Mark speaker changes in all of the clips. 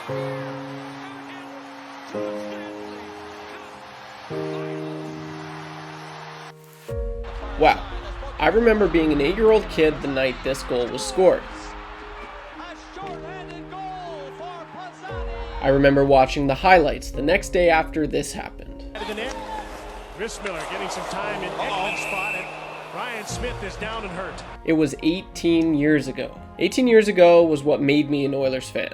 Speaker 1: Wow, I remember being an 8-year-old kid the night this goal was scored. I remember watching the highlights the next day after this happened.
Speaker 2: Miller getting some time in Edmonton's spot, and Ryan Smith is down and hurt.
Speaker 1: It was 18 years ago. 18 years ago was what made me an Oilers fan.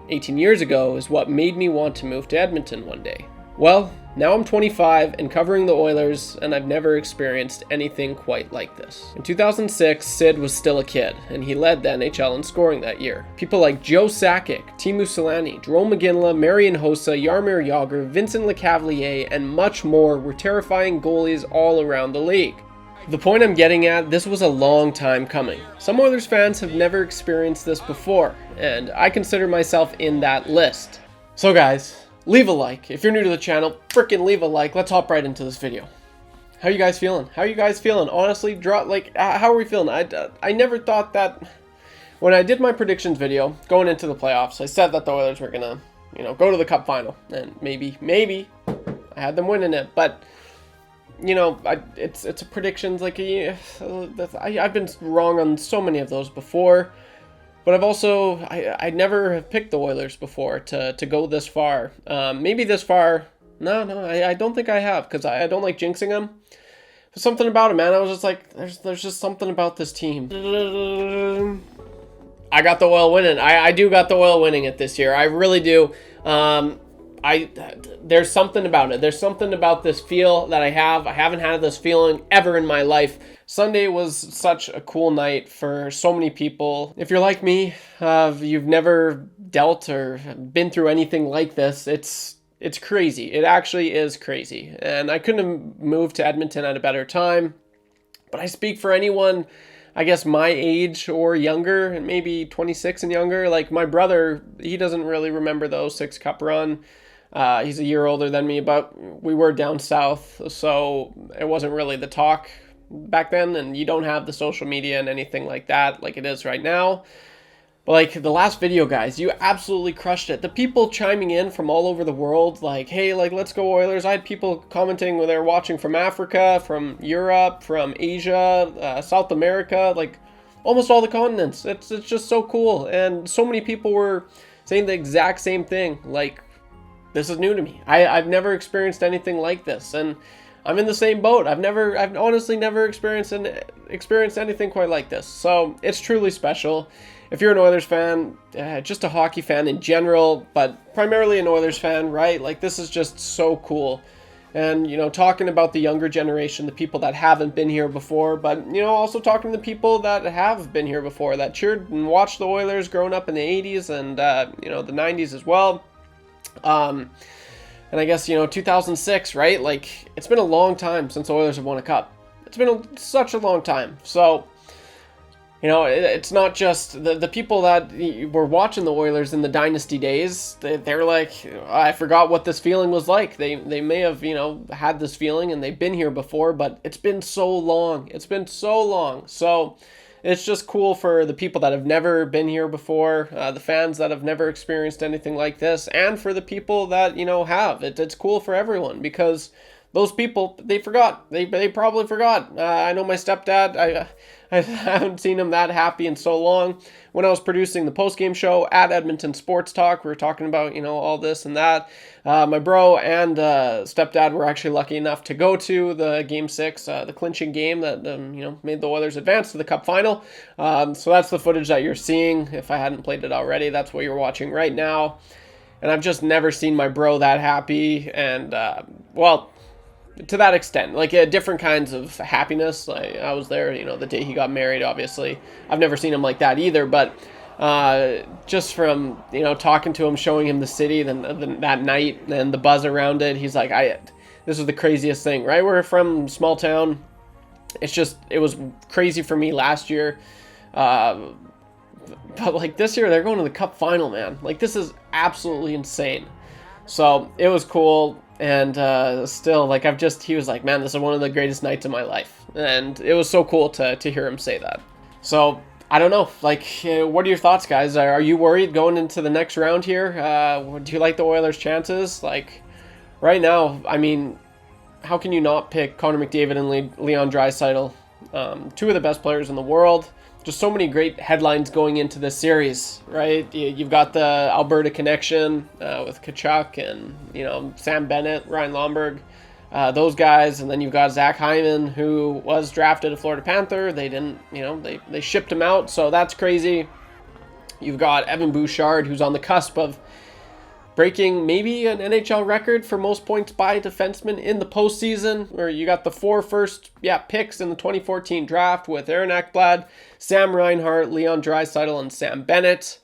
Speaker 1: 18 years ago is what made me want to move to Edmonton one day. Well, now I'm 25 and covering the Oilers, and I've never experienced anything quite like this. In 2006, Sid was still a kid, and he led the NHL in scoring that year. People like Joe Sakic, Teemu Selanne, Jerome McGinley, Marian Hossa, Jaromir Jagr, Vincent Lecavalier, and much more were terrifying goalies all around the league. The point I'm getting at, this was a long time coming. Some Oilers fans have never experienced this before, and I consider myself in that list. So guys, leave a like. If you're new to the channel, frickin' leave a like. Let's hop right into this video. How you guys feeling? How you guys feeling? Honestly, how are we feeling? I never thought that when I did my predictions video going into the playoffs, I said that the Oilers were gonna, go to the Cup final, and maybe I had them winning it, but it's a predictions. I've been wrong on so many of those before. But I've also, I never have picked the Oilers before to go this far. Maybe this far. No, I don't think I have, because I don't like jinxing them. There's something about it, man. I was just like, there's just something about this team. I got the Oil winning. I do got the Oil winning it this year. I really do. There's something about it. There's something about this feel that I have. I haven't had this feeling ever in my life. Sunday was such a cool night for so many people. If you're like me, you've never dealt or been through anything like this, it's crazy. It actually is crazy. And I couldn't have moved to Edmonton at a better time. But I speak for anyone, I guess, my age or younger, and maybe 26 and younger. Like my brother, he doesn't really remember the 06 Cup run. He's a year older than me, but we were down south, so it wasn't really the talk back then, and you don't have the social media and anything like that like it is right now. But like the last video, guys, you absolutely crushed it. The people chiming in from all over the world, like, hey, like, let's go Oilers. I had people commenting when they were watching from Africa, from Europe, from Asia, South America, like almost all the continents. It's just so cool. And so many people were saying the exact same thing. Like, this is new to me. I've never experienced anything like this. And I'm in the same boat. I've honestly never experienced anything quite like this. So it's truly special. If you're an Oilers fan, just a hockey fan in general, but primarily an Oilers fan, right? Like, this is just so cool. And, talking about the younger generation, the people that haven't been here before, but, also talking to the people that have been here before, that cheered and watched the Oilers growing up in the 80s and, the 90s as well. And I guess, 2006, right? Like, it's been a long time since the Oilers have won a cup. It's been such a long time. So, it's not just the people that were watching the Oilers in the dynasty days. They're like, I forgot what this feeling was like. They may have, had this feeling and they've been here before, but it's been so long. It's been so long. So it's just cool for the people that have never been here before, the fans that have never experienced anything like this, and for the people that, have. It's cool for everyone, because those people, they forgot. They probably forgot. I know my stepdad, I haven't seen him that happy in so long. When I was producing the post-game show at Edmonton Sports Talk, we were talking about, all this and that. My bro and stepdad were actually lucky enough to go to the Game 6, the clinching game that, made the Oilers advance to the Cup Final. So that's the footage that you're seeing. If I hadn't played it already, that's what you're watching right now. And I've just never seen my bro that happy. And, to that extent, like different kinds of happiness. I was there, the day he got married, obviously. I've never seen him like that either, but just from, talking to him, showing him the city that night and the buzz around it, he's like, this is the craziest thing, right? We're from small town. It was crazy for me last year. But like this year, they're going to the Cup Final, man. Like, this is absolutely insane. So it was cool. And still, like, he was like, man, this is one of the greatest nights of my life. And it was so cool to hear him say that. So I don't know. Like, what are your thoughts, guys? Are you worried going into the next round here? Do you like the Oilers' chances? Like, right now, I mean, how can you not pick Connor McDavid and Leon Draisaitl? Two of the best players in the world. Just so many great headlines going into this series, right? You've got the Alberta connection with Tkachuk and, Sam Bennett, Ryan Lomberg, those guys. And then you've got Zach Hyman, who was drafted a Florida Panther. They didn't, they shipped him out, so that's crazy. You've got Evan Bouchard, who's on the cusp of breaking maybe an NHL record for most points by a defenseman in the postseason. Or you got the 4 first picks in the 2014 draft with Aaron Ekblad, Sam Reinhart, Leon Draisaitl, and Sam Bennett.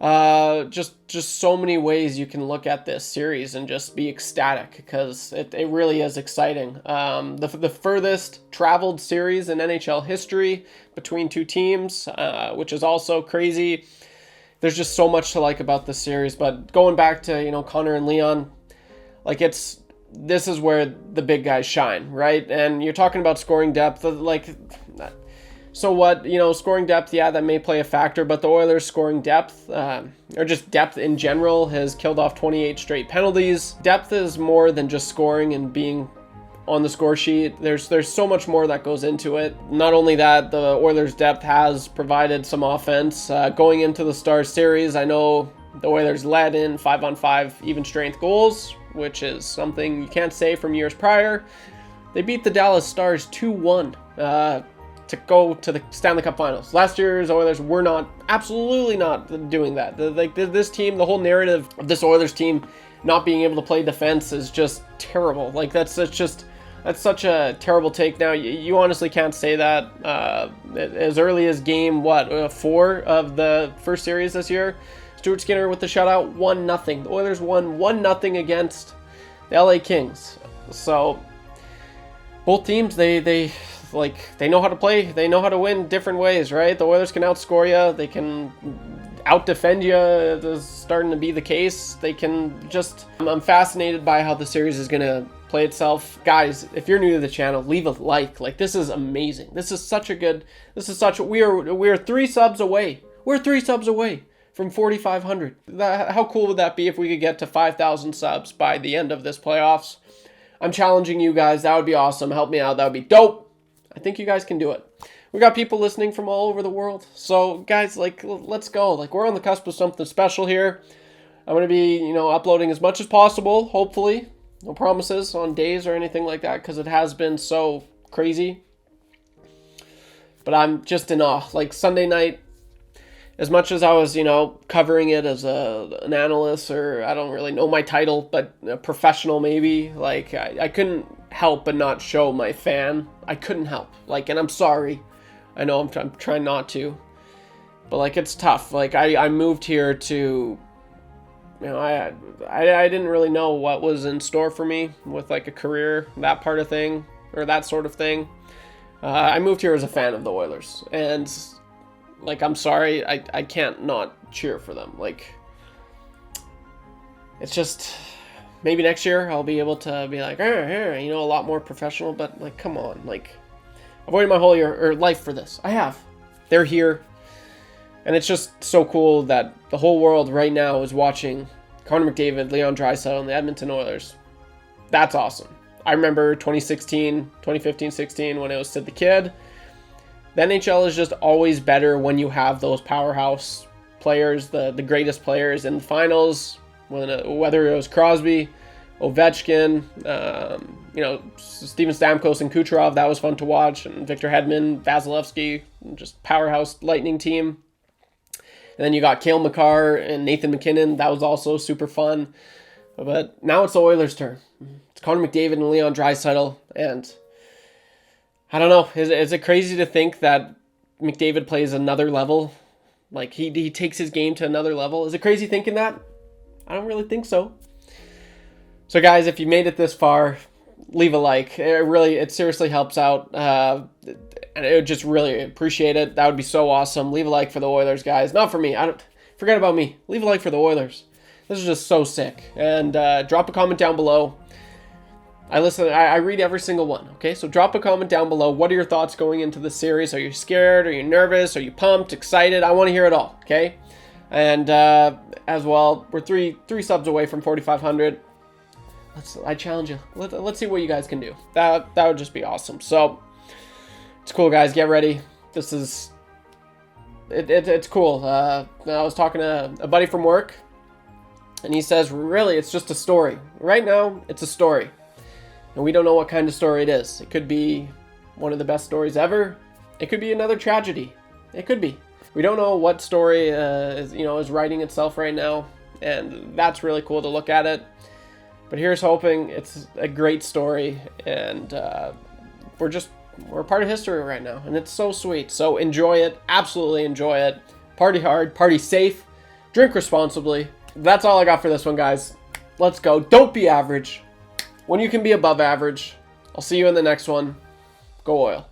Speaker 1: Just so many ways you can look at this series and just be ecstatic, because it really is exciting. The furthest traveled series in NHL history between two teams, which is also crazy. There's just so much to like about this series. But going back to, Connor and Leon, like, this is where the big guys shine, right? And you're talking about scoring depth, so what, scoring depth, that may play a factor, but the Oilers' scoring depth, or just depth in general, has killed off 28 straight penalties. Depth is more than just scoring and being on the score sheet. There's so much more that goes into it. Not only that, the Oilers' depth has provided some offense. Going into the Stars series, I know the Oilers led in 5-on-5 even strength goals, which is something you can't say from years prior. They beat the Dallas Stars 2-1 to go to the Stanley Cup Finals. Last year's Oilers were absolutely not doing that. This team, the whole narrative of this Oilers team not being able to play defense is just terrible. Like, that's such a terrible take. Now, you honestly can't say that. As early as game 4 of the first series this year, Stuart Skinner with the shutout, 1-0. The Oilers won 1-0 against the LA Kings. So both teams, they know how to play. They know how to win different ways, right? The Oilers can outscore you. They can out-defend you. That's starting to be the case. They can just... I'm fascinated by how the series is going to play itself. Guys, if you're new to the channel, leave a like. Like, this is amazing. We are 3 subs away. We're 3 subs away from 4,500. How cool would that be if we could get to 5,000 subs by the end of this playoffs? I'm challenging you guys. That would be awesome. Help me out. That would be dope. I think you guys can do it. We got people listening from all over the world. So, guys, let's go. We're on the cusp of something special here. I'm going to be, uploading as much as possible, hopefully. No promises on days or anything like that, because it has been so crazy. But I'm just in awe. Sunday night, as much as I was, covering it as an analyst, or I don't really know my title, but a professional maybe, I couldn't help but not show my fan. I couldn't help. And I'm sorry. I know I'm trying not to. But, it's tough. I moved here to... I didn't really know what was in store for me with a career, that part of thing, or that sort of thing. I moved here as a fan of the Oilers, and I'm sorry, I can't not cheer for them. It's just, maybe next year I'll be able to be a lot more professional, but come on, I've waited my whole life for this. I have. They're here. And it's just so cool that the whole world right now is watching Connor McDavid, Leon Draisaitl, and the Edmonton Oilers. That's awesome. I remember 2015-16 when it was Sid the Kid. The NHL is just always better when you have those powerhouse players, the greatest players in the finals, whether it was Crosby, Ovechkin, Steven Stamkos and Kucherov. That was fun to watch. And Victor Hedman, Vasilevsky, just powerhouse Lightning team. And then you got Cale Makar and Nathan McKinnon. That was also super fun. But now it's the Oilers' turn. It's Connor McDavid and Leon Draisaitl. And I don't know. Is it crazy to think that McDavid plays another level? He takes his game to another level? Is it crazy thinking that? I don't really think so. So guys, if you made it this far, leave a like. It seriously helps out. And I would just really appreciate it. That would be so awesome. Leave a like for the Oilers, guys. Not for me. Forget about me. Leave a like for the Oilers. This is just so sick. And drop a comment down below. I read every single one, okay? So drop a comment down below. What are your thoughts going into the series? Are you scared? Are you nervous? Are you pumped, excited? I want to hear it all, okay? And as well, we're three subs away from 4,500. I challenge you. Let's see what you guys can do. That would just be awesome. So it's cool, guys. Get ready. This is it's cool. I was talking to a buddy from work, and he says, really, it's just a story. Right now, it's a story. And we don't know what kind of story it is. It could be one of the best stories ever. It could be another tragedy. It could be. We don't know what story is writing itself right now, and that's really cool to look at it. But here's hoping it's a great story, and we're part of history right now, and it's so sweet. So enjoy it, absolutely enjoy it. Party hard, party safe, drink responsibly. That's all I got for this one, guys. Let's go. Don't be average when you can be above average. I'll see you in the next one. Go Oil.